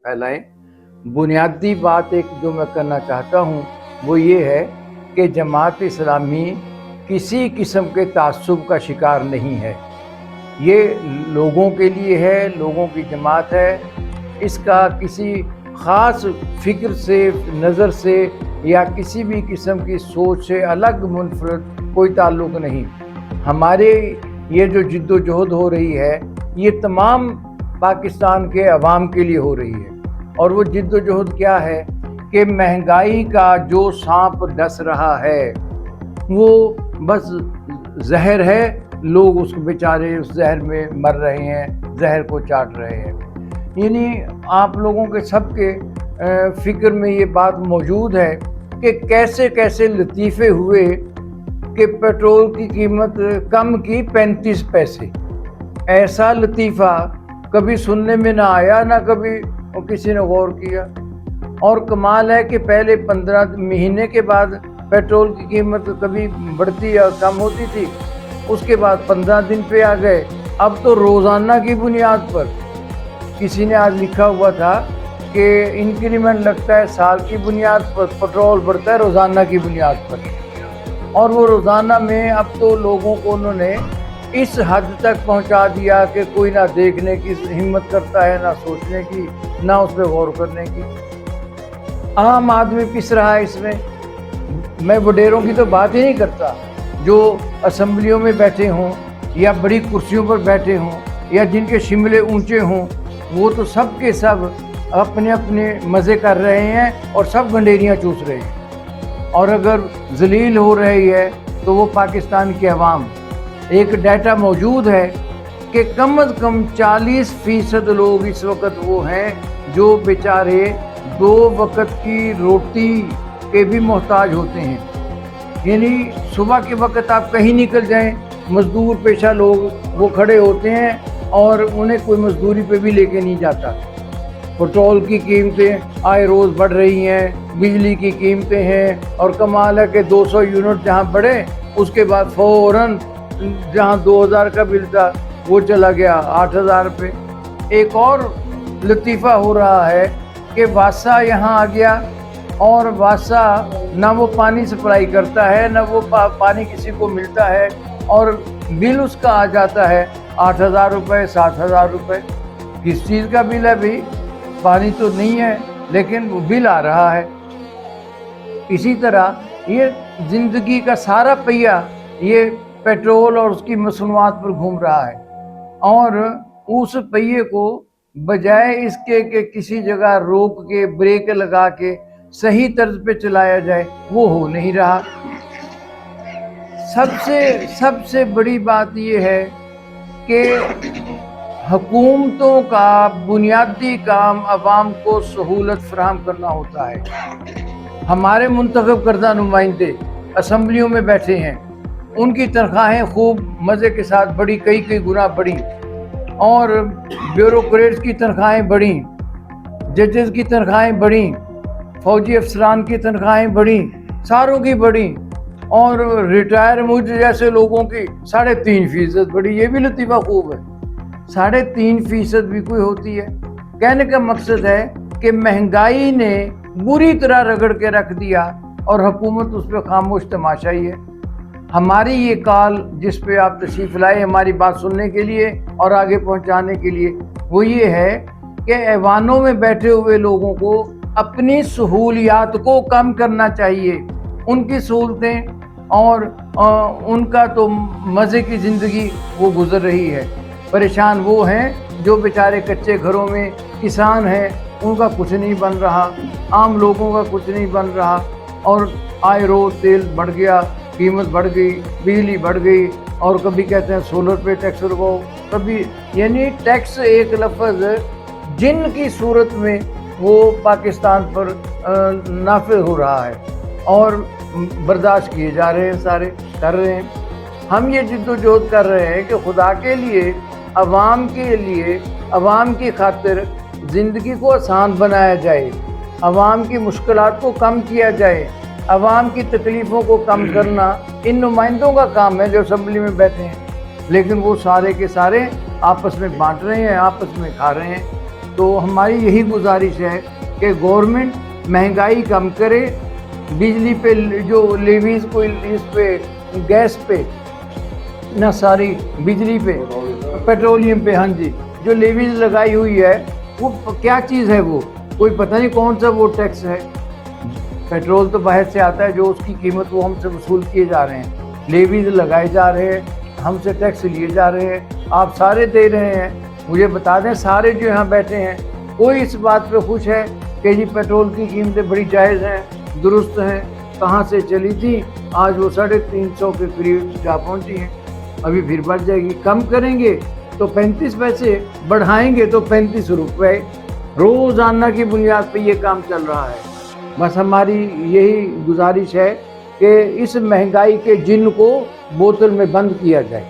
پھیلائیں۔ بنیادی بات ایک جو میں کرنا چاہتا ہوں وہ یہ ہے کہ جماعت اسلامی کسی قسم کے تعصب کا شکار نہیں ہے، یہ لوگوں کے لیے ہے، لوگوں کی جماعت ہے، اس کا کسی خاص فکر سے، نظر سے یا کسی بھی قسم کی سوچ سے الگ منفرد کوئی تعلق نہیں۔ ہمارے یہ جو جد و جہد ہو رہی ہے یہ تمام پاکستان کے عوام کے لیے ہو رہی ہے، اور وہ جد و جہد کیا ہے کہ مہنگائی کا جو سانپ ڈس رہا ہے وہ بس زہر ہے، لوگ اس بیچارے اس زہر میں مر رہے ہیں، زہر کو چاٹ رہے ہیں۔ یعنی آپ لوگوں کے سب کے فکر میں یہ بات موجود ہے کہ کیسے کیسے لطیفے ہوئے کہ پیٹرول کی قیمت کم کی 35 پیسے۔ ایسا لطیفہ کبھی سننے میں نہ آیا، نہ کبھی کسی نے غور کیا۔ اور کمال ہے کہ پہلے 15 مہینے کے بعد پیٹرول کی قیمت کبھی بڑھتی یا کم ہوتی تھی، اس کے بعد 15 دن پہ آ گئے، اب تو روزانہ کی بنیاد پر۔ کسی نے آج لکھا ہوا تھا کہ انکریمنٹ لگتا ہے سال کی بنیاد پر، پیٹرول بڑھتا ہے روزانہ کی بنیاد پر۔ اور وہ روزانہ میں اب تو لوگوں کو انہوں نے اس حد تک پہنچا دیا کہ کوئی نہ دیکھنے کی ہمت کرتا ہے، نہ سوچنے کی، نہ اس پہ غور کرنے کی۔ عام آدمی پس رہا ہے اس میں وڈیروں کی تو بات ہی نہیں کرتا، جو اسمبلیوں میں بیٹھے ہوں یا بڑی کرسیوں پر بیٹھے ہوں یا جن کے شملے اونچے ہوں، وہ تو سب کے سب اپنے اپنے مزے کر رہے ہیں اور سب گنڈیریاں چوس رہے ہیں۔ اور اگر ذلیل ہو رہی ہے تو وہ پاکستان کے عوام۔ ایک ڈیٹا موجود ہے کہ کم از کم 40% لوگ اس وقت وہ ہیں جو بیچارے 2 وقت کی روٹی کے بھی محتاج ہوتے ہیں۔ یعنی صبح کے وقت آپ کہیں نکل جائیں، مزدور پیشہ لوگ وہ کھڑے ہوتے ہیں اور انہیں کوئی مزدوری پہ بھی لے کے نہیں جاتا۔ پیٹرول کی قیمتیں آئے روز بڑھ رہی ہیں، بجلی کی قیمتیں ہیں، اور کمال ہے کہ 200 یونٹ جہاں بڑھے اس کے بعد فوراً جہاں 2000 کا بل تھا وہ چلا گیا 8000 پہ۔ ایک اور لطیفہ ہو رہا ہے کہ واسا یہاں آ گیا، اور واسا نہ وہ پانی سپلائی کرتا ہے، نہ وہ پانی کسی کو ملتا ہے، اور بل اس کا آ جاتا ہے 8000 روپے، 70,000 روپے۔ کس چیز کا بل ہے بھی؟ پانی تو نہیں ہے لیکن وہ بل آ رہا ہے۔ اسی طرح یہ زندگی کا سارا پہیہ یہ پیٹرول اور اس کی مصنوعات پر گھوم رہا ہے، اور اس پہیے کو بجائے اس کے کہ کسی جگہ روک کے بریک لگا کے صحیح طرز پہ چلایا جائے وہ ہو نہیں رہا۔ سب سے بڑی بات یہ ہے کہ حکومتوں کا بنیادی کام عوام کو سہولت فراہم کرنا ہوتا ہے۔ ہمارے منتخب کردہ نمائندے اسمبلیوں میں بیٹھے ہیں، ان کی تنخواہیں خوب مزے کے ساتھ بڑھی، کئی گنا بڑھی، اور بیوروکریٹس کی تنخواہیں بڑھیں، ججز کی تنخواہیں بڑھیں، فوجی افسران کی تنخواہیں بڑھیں، ساروں کی بڑھیں، اور ریٹائر مجھ جیسے لوگوں کی 3.5% بڑھی۔ یہ بھی لطیفہ خوب ہے، 3.5% بھی کوئی ہوتی ہے۔ کہنے کا مقصد ہے کہ مہنگائی نے بری طرح رگڑ کے رکھ دیا اور حکومت اس پہ خاموش تماشائی ہے۔ ہماری یہ کال جس پہ آپ تشریف لائے ہماری بات سننے کے لیے اور آگے پہنچانے کے لیے، وہ یہ ہے کہ ایوانوں میں بیٹھے ہوئے لوگوں کو اپنی سہولیات کو کم کرنا چاہیے، ان کی سہولتیں اور ان کا تو مزے کی زندگی وہ گزر رہی ہے۔ پریشان وہ ہیں جو بیچارے کچے گھروں میں کسان ہیں، ان کا کچھ نہیں بن رہا، عام لوگوں کا کچھ نہیں بن رہا، اور آئے روز تیل بڑھ گیا، قیمت بڑھ گئی، بجلی بڑھ گئی، اور کبھی کہتے ہیں سولر پہ ٹیکس لگاؤ، کبھی یعنی ٹیکس ایک لفظ جن کی صورت میں وہ پاکستان پر نافذ ہو رہا ہے اور برداشت کیے جا رہے ہیں، سارے کر رہے ہیں۔ ہم یہ جد و جہد کر رہے ہیں کہ خدا کے لیے، عوام کے لیے، عوام کی خاطر زندگی کو آسان بنایا جائے، عوام کی مشکلات کو کم کیا جائے، عوام کی تکلیفوں کو کم کرنا ان نمائندوں کا کام ہے جو اسمبلی میں بیٹھے ہیں، لیکن وہ سارے کے سارے آپس میں بانٹ رہے ہیں، آپس میں کھا رہے ہیں۔ تو ہماری یہی گزارش ہے کہ گورنمنٹ مہنگائی کم کرے، بجلی پہ جو لیویز کو اس پہ گیس پہ نہ ساری بجلی پہ پیٹرولیم پہ، ہاں جی، جو لیویز لگائی ہوئی ہے وہ کیا چیز ہے؟ وہ کوئی پتہ نہیں کون سا وہ ٹیکس ہے۔ پیٹرول تو باہر سے آتا ہے، جو اس کی قیمت وہ ہم سے وصول کیے جا رہے ہیں، لیویز لگائے جا رہے ہیں، ہم سے ٹیکس لیے جا رہے ہیں، آپ سارے دے رہے ہیں۔ مجھے بتا دیں سارے جو یہاں بیٹھے ہیں کوئی اس بات پہ خوش ہے کہ جی پیٹرول کی قیمتیں بڑی جائز ہیں، درست ہیں؟ کہاں سے چلی تھی، آج وہ 350 کے قریب جا پہنچی ہیں، ابھی پھر بڑھ جائے گی۔ کم کریں گے تو 35 پیسے، بڑھائیں گے تو 35 روپے، روزانہ کی بنیاد پہ یہ کام چل رہا ہے۔ بس ہماری یہی گزارش ہے کہ اس مہنگائی کے جن کو بوتل میں بند کیا جائے۔